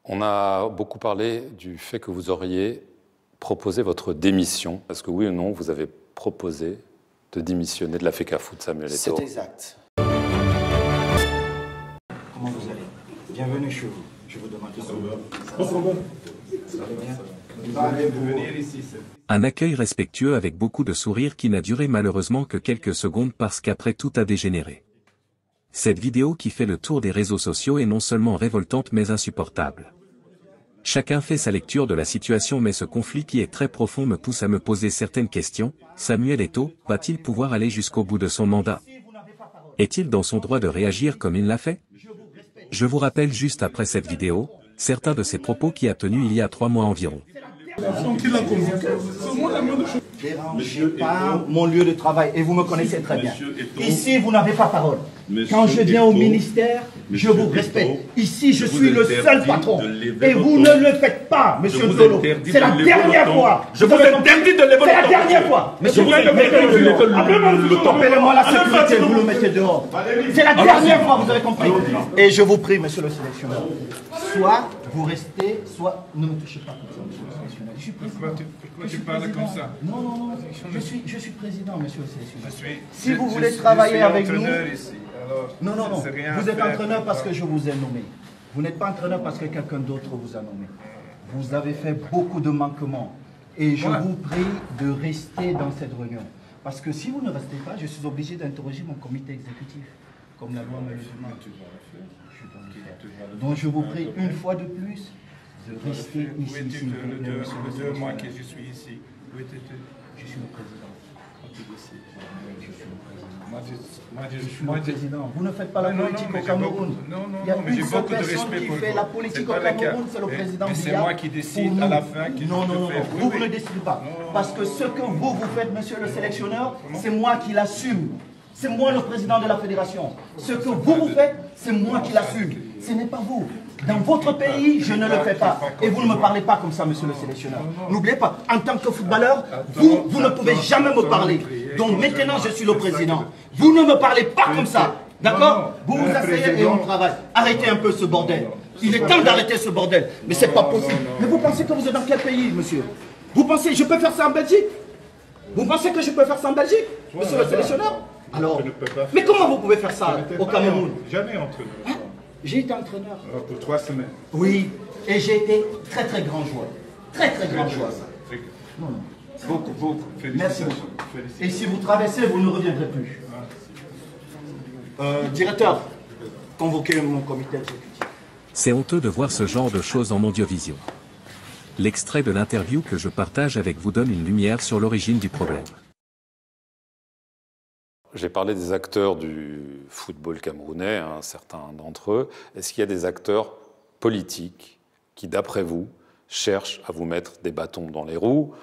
On a beaucoup parlé du fait que vous auriez proposé votre démission. Est-ce que oui ou non, vous avez proposé de démissionner de la FECAFOOT, Samuel Eto'o? C'est exact. Comment vous allez? Bienvenue chez vous. Je vous demande ça va bien? Un accueil respectueux avec beaucoup de sourires qui n'a duré malheureusement que quelques secondes parce qu'après tout a dégénéré. Cette vidéo qui fait le tour des réseaux sociaux est non seulement révoltante mais insupportable. Chacun fait sa lecture de la situation mais ce conflit qui est très profond me pousse à me poser certaines questions. Samuel Eto'o va-t-il pouvoir aller jusqu'au bout de son mandat? Est-il dans son droit de réagir comme il l'a fait? Je vous rappelle juste après cette vidéo, certains de ses propos qu'il a tenus il y a 3 mois environ. Ne dérangez pas mon lieu de travail et vous me connaissez très bien. Ici, vous n'avez pas parole. Quand je viens au ministère, je vous respecte. Ici, je suis le seul patron. Et vous ne le faites pas, monsieur Zolo. C'est la dernière fois. Je vous interdis de lever le ton. C'est la dernière fois. Monsieur appelez-moi la sécurité, vous le mettez dehors. C'est la dernière fois, vous avez compris. Et je vous prie, monsieur le sélectionneur, soit vous restez, soit ne me touchez pas comme ça, monsieur le sélectionneur. Je suis président. Pourquoi tu parles comme ça? Non, non, non. Je suis président, monsieur le sélectionneur. Si vous voulez travailler avec nous... Non, non, non. Vous êtes entraîneur parce que je vous ai nommé. Vous n'êtes pas entraîneur parce que quelqu'un d'autre vous a nommé. Vous avez fait beaucoup de manquements. Et je vous prie de rester dans cette réunion. Parce que si vous ne restez pas, je suis obligé d'interroger mon comité exécutif. Comme la loi me le demande. Donc je vous prie une fois de plus de rester ici. Où es-tu le 2 mois que je suis ici? Où étais-tu? Je suis le président. Je suis Mon président, vous ne faites pas la politique au Cameroun. Il y a une seule personne qui fait la politique au Cameroun, c'est le président Biya. C'est moi qui décide à la fin. Non, non, non, vous ne décidez pas. Parce que ce que vous faites, monsieur le sélectionneur, c'est moi qui l'assume. C'est moi le président de la fédération. Ce que vous faites, c'est moi qui l'assume. Ce n'est pas vous. Dans votre pays, je ne le fais pas. Et vous ne me parlez pas comme ça, monsieur le sélectionneur. N'oubliez pas, en tant que footballeur, vous ne pouvez jamais me parler. Donc maintenant, je suis le président. Vous ne me parlez pas comme ça. D'accord? Vous vous asseyez et on travaille. Arrêtez un peu ce bordel. Il est temps d'arrêter ce bordel. Mais c'est pas possible. Mais vous pensez que vous êtes dans quel pays, monsieur? Vous pensez, je peux faire ça en Belgique? Vous pensez que je peux faire ça en Belgique, monsieur le sélectionneur? Alors, mais comment vous pouvez faire ça au Cameroun? Jamais entraîneur. Hein? J'ai été entraîneur. Pour 3 semaines. Oui, et j'ai été très très grand joueur. Très très grand joueur. Non, non. Beaucoup, beaucoup. Merci beaucoup. Et si vous traversez, vous ne reviendrez plus. Directeur, convoquez mon comité exécutif. C'est honteux de voir ce genre de choses en Mondiovision. L'extrait de l'interview que je partage avec vous donne une lumière sur l'origine du problème. J'ai parlé des acteurs du football camerounais, certains d'entre eux. Est-ce qu'il y a des acteurs politiques qui, d'après vous, cherchent à vous mettre des bâtons dans les roues?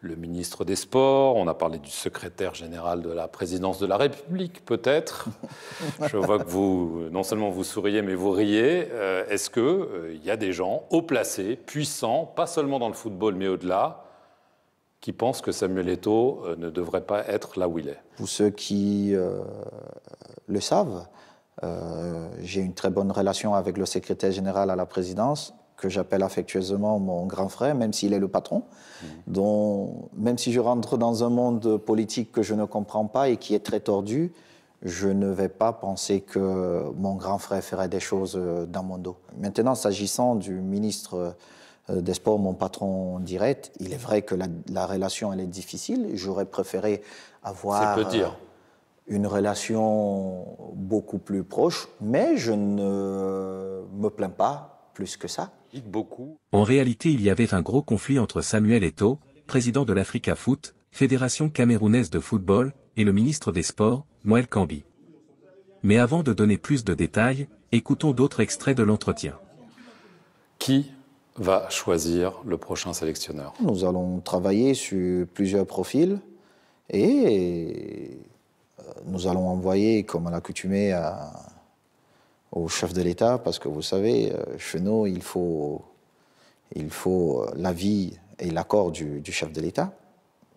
Le ministre des Sports, on a parlé du secrétaire général de la présidence de la République, peut-être. Je vois que vous, non seulement vous souriez, mais vous riez. Est-ce qu'il y a des gens haut placés, puissants, pas seulement dans le football, mais au-delà, qui pensent que Samuel Eto'o ne devrait pas être là où il est? Pour ceux qui le savent, j'ai une très bonne relation avec le secrétaire général à la présidence, que j'appelle affectueusement mon grand frère, même s'il est le patron. Donc, même si je rentre dans un monde politique que je ne comprends pas et qui est très tordu, je ne vais pas penser que mon grand frère ferait des choses dans mon dos. Maintenant, s'agissant du ministre des Sports, mon patron direct, il est vrai que la relation elle est difficile. J'aurais préféré avoir une relation beaucoup plus proche, mais je ne me plains pas plus que ça. En réalité, il y avait un gros conflit entre Samuel Eto'o, président de l'Africafoot, Fédération camerounaise de football, et le ministre des Sports, Moël Kambi. Mais avant de donner plus de détails, écoutons d'autres extraits de l'entretien. Qui va choisir le prochain sélectionneur? Nous allons travailler sur plusieurs profils et nous allons envoyer, comme à l'accoutumée, au chef de l'État, parce que vous savez, chez nous, il faut l'avis et l'accord du chef de l'État,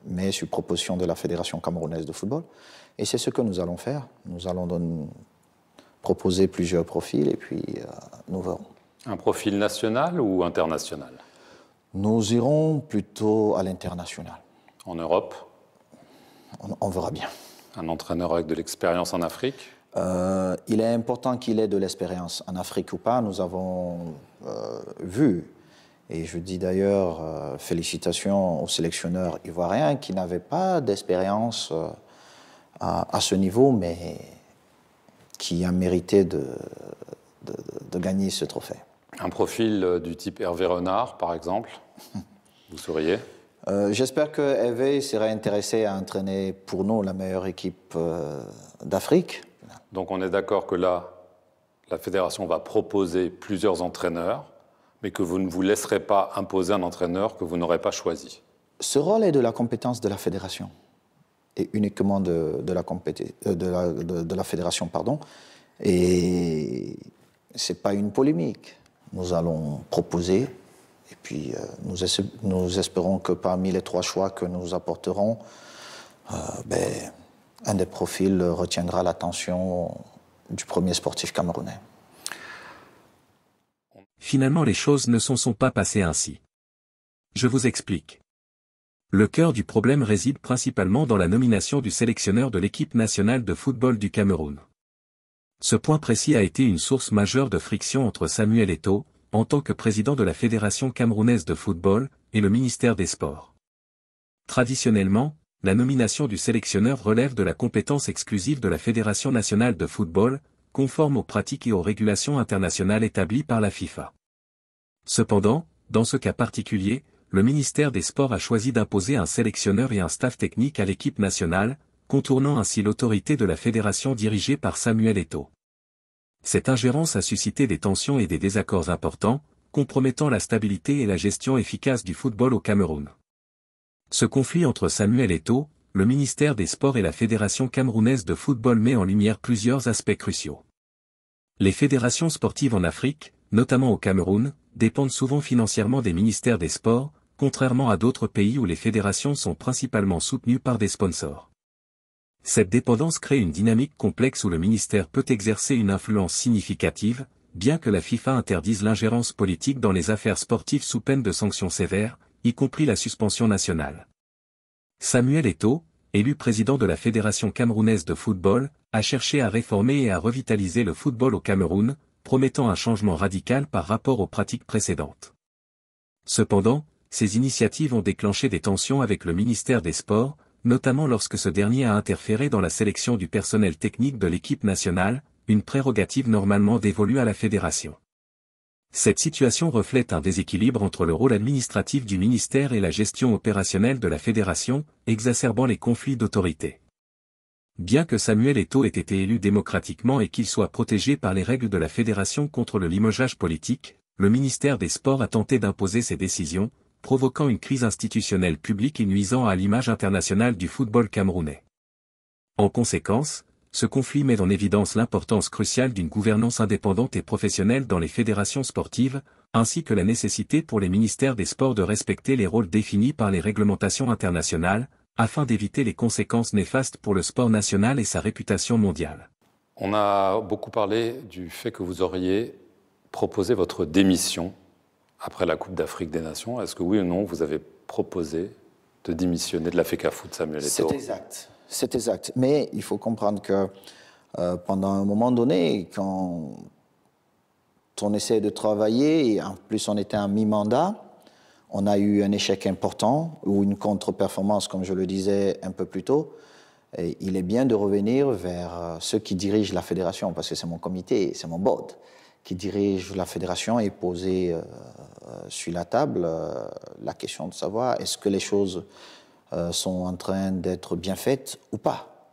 mais sur proposition de la Fédération camerounaise de football. Et c'est ce que nous allons faire. Nous allons proposer plusieurs profils et puis nous verrons. Un profil national ou international? Nous irons plutôt à l'international. En Europe? On verra bien. Un entraîneur avec de l'expérience en Afrique? Il est important qu'il ait de l'expérience en Afrique ou pas. Nous avons vu, et je dis d'ailleurs félicitations aux sélectionneurs ivoiriens qui n'avaient pas d'expérience à ce niveau, mais qui a mérité de gagner ce trophée. Un profil du type Hervé Renard, par exemple? Vous souriez? J'espère que Hervé serait intéressé à entraîner pour nous la meilleure équipe d'Afrique. Donc on est d'accord que là, la fédération va proposer plusieurs entraîneurs, mais que vous ne vous laisserez pas imposer un entraîneur que vous n'aurez pas choisi. Ce rôle est de la compétence de la fédération, et uniquement de la fédération, pardon. Et ce n'est pas une polémique. Nous allons proposer, et puis nous espérons que parmi les 3 choix que nous apporterons, un des profils retiendra l'attention du premier sportif camerounais. Finalement, les choses ne sont pas passées ainsi. Je vous explique. Le cœur du problème réside principalement dans la nomination du sélectionneur de l'équipe nationale de football du Cameroun. Ce point précis a été une source majeure de friction entre Samuel Eto'o, en tant que président de la Fédération camerounaise de football, et le ministère des Sports. Traditionnellement, la nomination du sélectionneur relève de la compétence exclusive de la Fédération nationale de football, conforme aux pratiques et aux régulations internationales établies par la FIFA. Cependant, dans ce cas particulier, le ministère des Sports a choisi d'imposer un sélectionneur et un staff technique à l'équipe nationale, contournant ainsi l'autorité de la fédération dirigée par Samuel Eto'o. Cette ingérence a suscité des tensions et des désaccords importants, compromettant la stabilité et la gestion efficace du football au Cameroun. Ce conflit entre Samuel Eto'o, le ministère des Sports et la Fédération camerounaise de football met en lumière plusieurs aspects cruciaux. Les fédérations sportives en Afrique, notamment au Cameroun, dépendent souvent financièrement des ministères des Sports, contrairement à d'autres pays où les fédérations sont principalement soutenues par des sponsors. Cette dépendance crée une dynamique complexe où le ministère peut exercer une influence significative, bien que la FIFA interdise l'ingérence politique dans les affaires sportives sous peine de sanctions sévères, y compris la suspension nationale. Samuel Eto'o, élu président de la Fédération camerounaise de football, a cherché à réformer et à revitaliser le football au Cameroun, promettant un changement radical par rapport aux pratiques précédentes. Cependant, ces initiatives ont déclenché des tensions avec le ministère des Sports, notamment lorsque ce dernier a interféré dans la sélection du personnel technique de l'équipe nationale, une prérogative normalement dévolue à la fédération. Cette situation reflète un déséquilibre entre le rôle administratif du ministère et la gestion opérationnelle de la fédération, exacerbant les conflits d'autorité. Bien que Samuel Eto'o ait été élu démocratiquement et qu'il soit protégé par les règles de la fédération contre le limogeage politique, le ministère des Sports a tenté d'imposer ses décisions, provoquant une crise institutionnelle publique et nuisant à l'image internationale du football camerounais. En conséquence, ce conflit met en évidence l'importance cruciale d'une gouvernance indépendante et professionnelle dans les fédérations sportives, ainsi que la nécessité pour les ministères des Sports de respecter les rôles définis par les réglementations internationales, afin d'éviter les conséquences néfastes pour le sport national et sa réputation mondiale. On a beaucoup parlé du fait que vous auriez proposé votre démission après la Coupe d'Afrique des Nations. Est-ce que oui ou non, vous avez proposé de démissionner de la FECAFOOT, Samuel Eto'o? C'est exact. C'est exact. Mais il faut comprendre que pendant un moment donné, quand on essaie de travailler, et en plus on était en mi-mandat, on a eu un échec important ou une contre-performance, comme je le disais un peu plus tôt. Et il est bien de revenir vers ceux qui dirigent la fédération, parce que c'est mon comité, c'est mon board qui dirige la fédération, et poser sur la table la question de savoir est-ce que les choses sont en train d'être bien faites ou pas.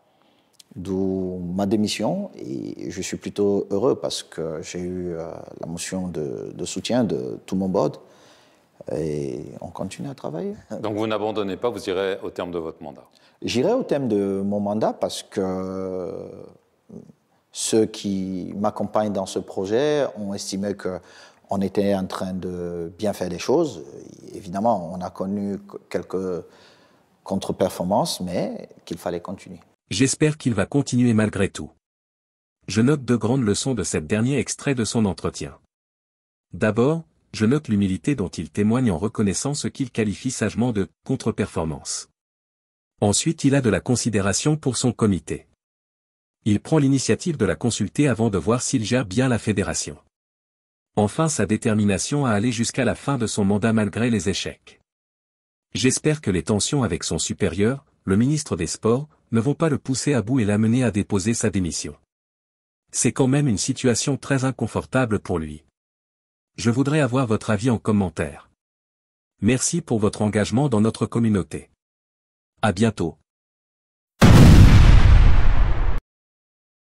D'où ma démission, et je suis plutôt heureux parce que j'ai eu la motion de soutien de tout mon board, et on continue à travailler. Donc vous n'abandonnez pas, vous irez au terme de votre mandat? J'irai au terme de mon mandat parce que ceux qui m'accompagnent dans ce projet ont estimé qu'on était en train de bien faire des choses. Évidemment, on a connu quelques contre-performances, mais qu'il fallait continuer. J'espère qu'il va continuer malgré tout. Je note 2 grandes leçons de cet dernier extrait de son entretien. D'abord, je note l'humilité dont il témoigne en reconnaissant ce qu'il qualifie sagement de « contre-performance ». Ensuite, il a de la considération pour son comité. Il prend l'initiative de la consulter avant de voir s'il gère bien la fédération. Enfin, sa détermination à aller jusqu'à la fin de son mandat malgré les échecs. J'espère que les tensions avec son supérieur, le ministre des Sports, ne vont pas le pousser à bout et l'amener à déposer sa démission. C'est quand même une situation très inconfortable pour lui. Je voudrais avoir votre avis en commentaire. Merci pour votre engagement dans notre communauté. À bientôt.